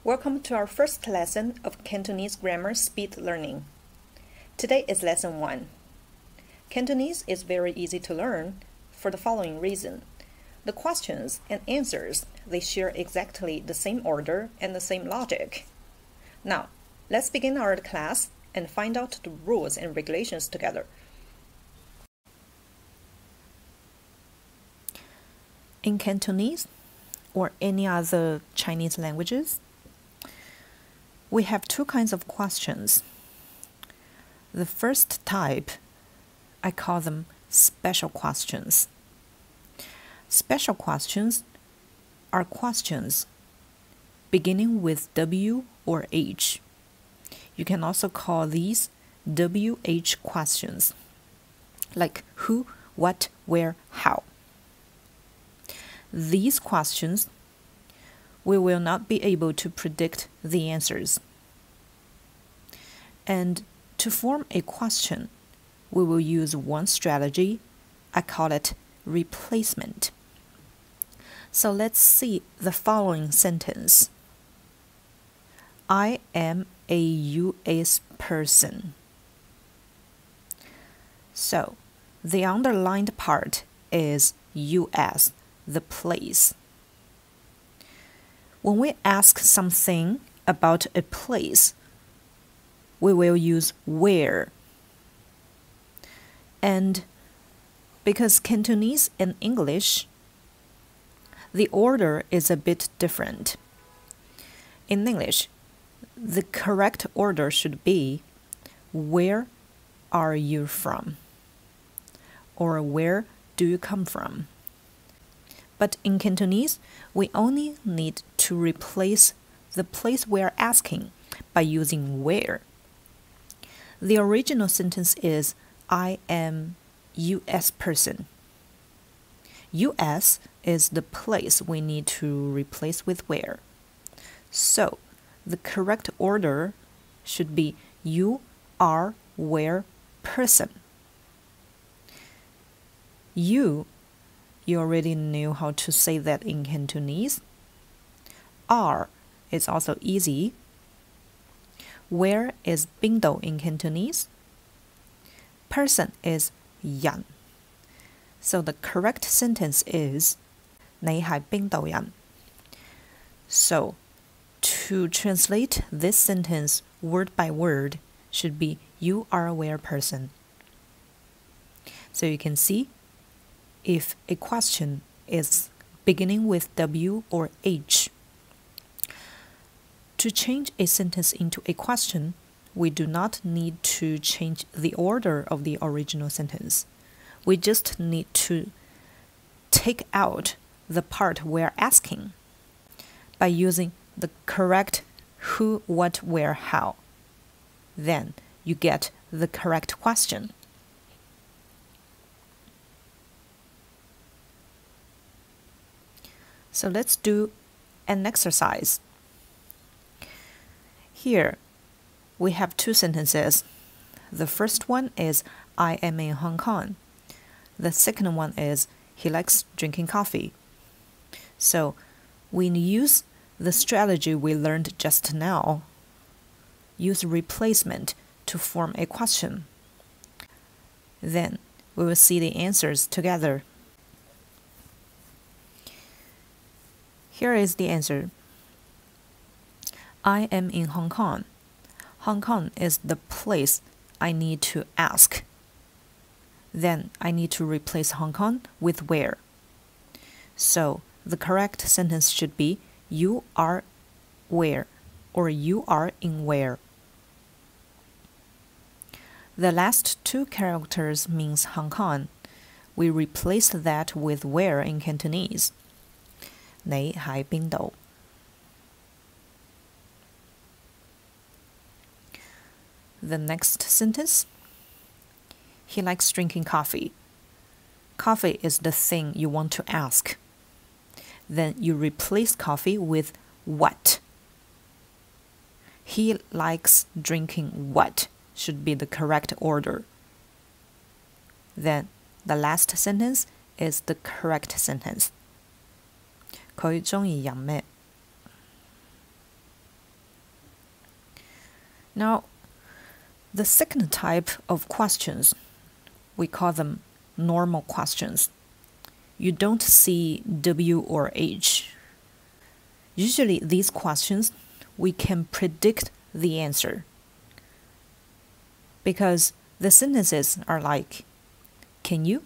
Welcome to our first lesson of Cantonese grammar speed learning. Today is lesson 1. Cantonese is very easy to learn for the following reason. The questions and answers, they share exactly the same order and the same logic. Now, let's begin our class and find out the rules and regulations together. In Cantonese, or any other Chinese languages, we have two kinds of questions. The first type, I call them special questions. Special questions are questions beginning with W or H. You can also call these WH questions, like who, what, where, how. These questions, we will not be able to predict the answers. And to form a question, we will use one strategy. I call it replacement. So let's see the following sentence. I am a US person. So the underlined part is US, the place. When we ask something about a place, we will use where. And because Cantonese and English, the order is a bit different. In English, the correct order should be, where are you from? Or where do you come from? But in Cantonese, we only need to replace the place we are asking by using where. The original sentence is, I am US person. US is the place we need to replace with where. So, the correct order should be you are where person. You already knew how to say that in Cantonese. Are is also easy. Where is Bingdou in Cantonese? Person is Yan. So the correct sentence is 你係邊度人? So to translate this sentence word by word should be you are a where person. So you can see if a question is beginning with W or H. To change a sentence into a question, we do not need to change the order of the original sentence. We just need to take out the part we're asking by using the correct who, what, where, how. Then you get the correct question. So let's do an exercise. Here, we have two sentences. The first one is, I am in Hong Kong. The second one is, he likes drinking coffee. So, we use the strategy we learned just now. Use replacement to form a question. Then, we will see the answers together. Here is the answer. I am in Hong Kong. Hong Kong is the place I need to ask. Then I need to replace Hong Kong with where. So the correct sentence should be you are where or you are in where. The last two characters means Hong Kong. We replace that with where in Cantonese. 你喺邊度? The next sentence. He likes drinking coffee. Coffee is the thing you want to ask. Then you replace coffee with what? He likes drinking what should be the correct order. Then the last sentence is the correct sentence. 佢鍾意飲咩? Now, the second type of questions, we call them normal questions. You don't see W or H. Usually these questions, we can predict the answer because the sentences are like, can you?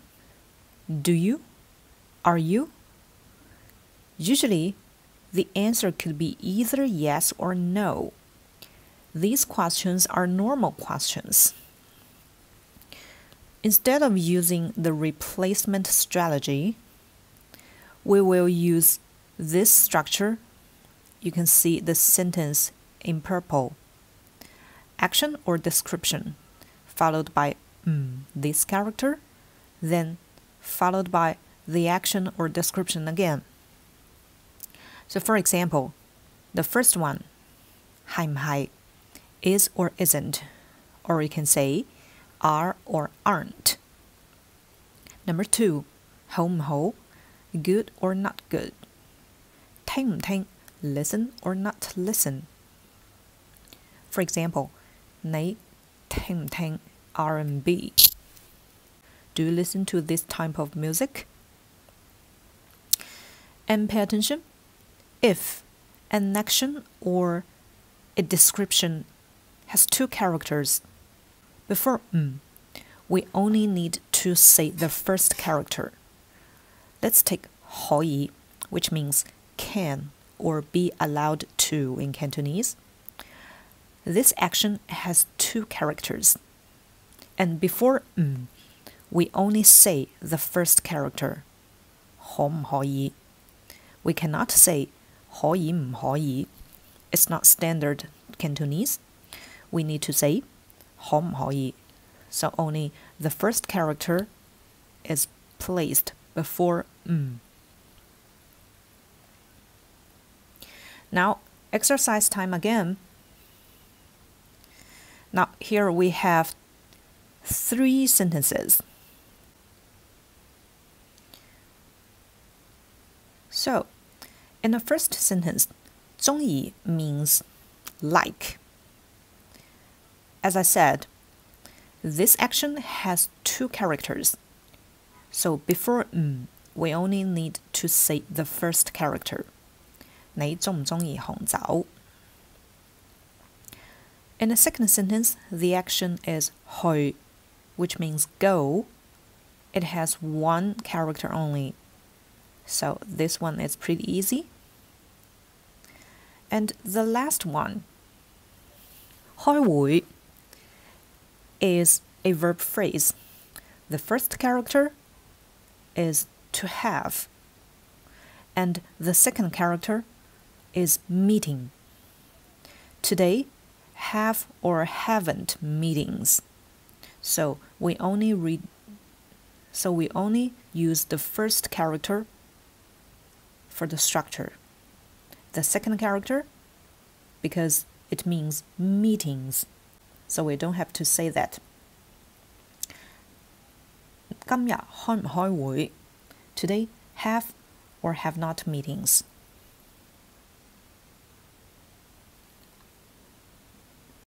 Do you? Are you? Usually, the answer could be either yes or no. These questions are normal questions. Instead of using the replacement strategy, we will use this structure. You can see the sentence in purple. Action or description, followed by this character, then followed by the action or description again. So for example, the first one, 係唔係, is or isn't, or you can say are or aren't. Number 2, 好唔好, good or not good. 聽唔聽, listen or not listen. For example, 你聽唔聽 R&B? Do you listen to this type of music? And pay attention. If an action or a description has two characters, before we only need to say the first character. Let's take 可以, which means can or be allowed to in Cantonese. This action has two characters. And before we only say the first character, 可唔可以? We cannot say 可以唔可以? It's not standard Cantonese. We need to say 可唔可以? So only the first character is placed before Now, exercise time again. Now, here we have 3 sentences. So, in the first sentence, 中意 means like. As I said, this action has 2 characters. So before we only need to say the first character. 你鍾唔鍾意紅酒? In the second sentence, the action is 去, which means go. It has 1 character only. So this one is pretty easy. And the last one, 開會, is a verb phrase. The first character is to have, and the second character is meeting. Today, have or haven't meetings. So we only use the first character for the structure. The second character, because it means meetings. So we don't have to say that. 今日開唔開會? Today, have or have not meetings.